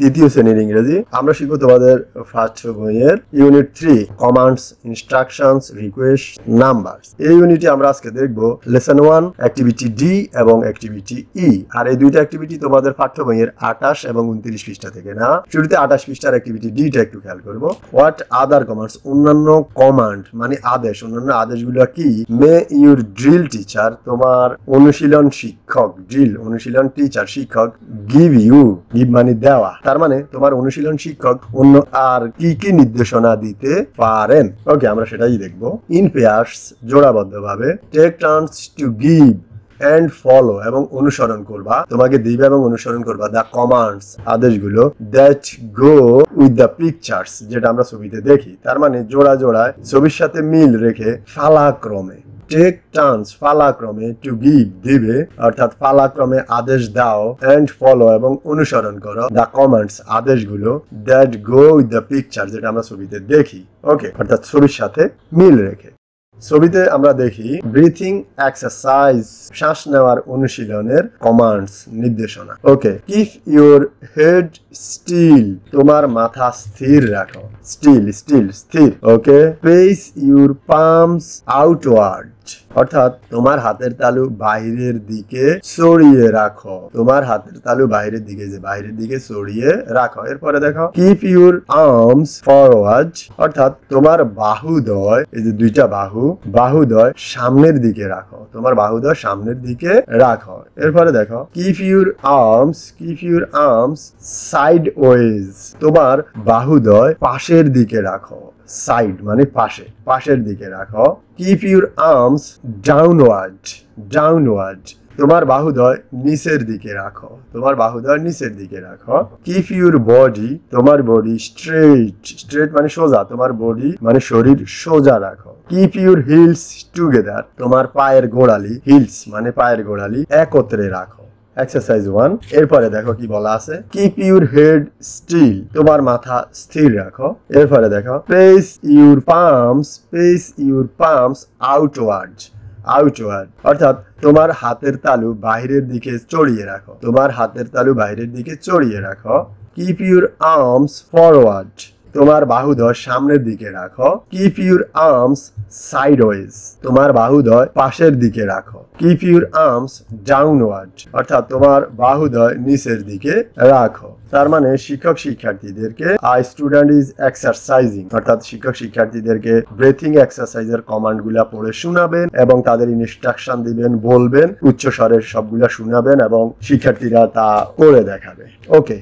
তৃতীয় শ্রেণীর ইংরেজি। আমরা শিখবো তোমাদের ফার্স্ট বইয়ের unit 3 commands, instructions, request, numbers. এই ইউনিটে আমরা আজকে দেখবো লেসন 1 অ্যাক্টিভিটি ডি এবং অ্যাক্টিভিটি ই। আর এই দুইটা অ্যাক্টিভিটি তোমাদের পাঠ্য বইয়ের 28 এবং 29 পৃষ্ঠা থেকে না। শুরুতে 28 পৃষ্ঠার অ্যাক্টিভিটি ডিটা একটু খেয়াল করবো। হোয়াট আদার কমান্ডস, অন্যান্য কমান্ড মানে আদেশ, অন্যান্য আদেশগুলো কি? মে ইউর ড্রিল টিচার, তোমার অনুশীলন শিক্ষক, ড্রিল অনুশীলন টিচার শিক্ষক, গিভ ইউ, গিভ মানে দেওয়া, তার মানে তোমার অনুশীলন শিক্ষক অন্য আর কি কি নির্দেশনা দিতে পারেন। ওকে, আমরা সেটাই দেখবো। ইন পেয়ার্স, জোড়াবদ্ধভাবে। Take turns to give and follow, এবং অনুসরণ করবা, তোমাকে দিবে এবং অনুসরণ করবা দ্য কমান্ডস, আদেশগুলো, that go with the pictures, যেটা আমরা ছবিতে দেখি। তার মানে জোড়া জোড়ায় ছবির সাথে মিল রেখে পালাক্রমে। টেক টার্নস, পালাক্রমে, টু গিভ দিবে, অর্থাৎ পালাক্রমে আদেশ দাও, এন্ড ফলো এবং অনুসরণ করো, দ্য কমান্ডস আদেশগুলো, that go with the picture, যেটা আমরা ছবিতে দেখি। ওকে, অর্থাৎ ছবির সাথে মিল রেখে। ছবিতে আমরা দেখি ব্রিথিং এক্সারসাইজ, শ্বাস নেওয়ার অনুশীলনের কমান্ডস, নির্দেশনা। ওকে, কিপ ইউর হেড স্টিল, তোমার মাথা স্থির রাখো, স্টিল স্টিল স্থির। ওকে, প্লেস ইউর পামস আউটওয়ার্ড, অর্থাৎ তোমার হাতের তালু বাইরের দিকে ছড়িয়ে রাখো, তোমার হাতের তালু বাইরের দিকে, যে বাইরের দিকে ছড়িয়ে রাখো। এরপরে দেখো কিপ ইউর আর্মস ফরওয়ার্ড, অর্থাৎ তোমার বাহুদ্বয়, এই যে দুইটা বাহুদ্বয় সামনের দিকে রাখো, তোমার বাহুদ্বয় সামনের দিকে রাখো। এরপরে দেখো keep your arms sideways, তোমার বাহুদ্বয় পাশের দিকে রাখো, সাইড মানে পাশে, পাশের দিকে রাখো। কিপ ইউর আর্মস ডাউনওয়ার্ড, তোমার বাহুদ্বয় নিচের দিকে রাখো, তোমার বাহুদ্বয় নিচের দিকে রাখো। কিপ ইউর বডি, তোমার বডি স্ট্রেট মানে সোজা, তোমার বডি মানে শরীর সোজা রাখো। কিপ ইউর হিলস টুগেদার, তোমার পায়ের গোড়ালি, হিলস মানে পায়ের গোড়ালি একত্রে রাখো। এক্সারসাইজ 1। এরপরে দেখো কি বলা আছে, কিপ ইউর হেড স্টিল, তোমার মাথা স্থির রাখো। এরপরে দেখো প্লেস ইউর পামস আউটওয়ার্ড, অর্থাৎ তোমার হাতের তালু বাইরের দিকে চড়িয়ে রাখো, তোমার হাতের তালু বাইরের দিকে চড়িয়ে রাখো। কিপ ইউর আর্মস ফরওয়ার্ড, তোমার বাহুদ্বয় সামনের দিকে রাখো। কিপ ইউর আর্মস সাইডওয়েজ, তোমার বাহুদ্বয় পাশের দিকে রাখো। কিপ ইউর আর্মস ডাউনওয়ার্ড, অর্থাৎ তোমার বাহুদ্বয় নিচের দিকে রাখো। তার মানে শিক্ষক শিক্ষার্থীদেরকে স্টুডেন্ট ইজ এক্সারসাইজিং, অর্থাৎ শিক্ষক শিক্ষার্থীদেরকে ব্রিথিং এক্সারসাইজের কমান্ড গুলা পড়ে শোনাবেন এবং তাদের ইনস্ট্রাকশন দিবেন, বলবেন, উচ্চ স্বরের সবগুলা শোনাবেন এবং শিক্ষার্থীরা তা করে দেখাবে। ওকে।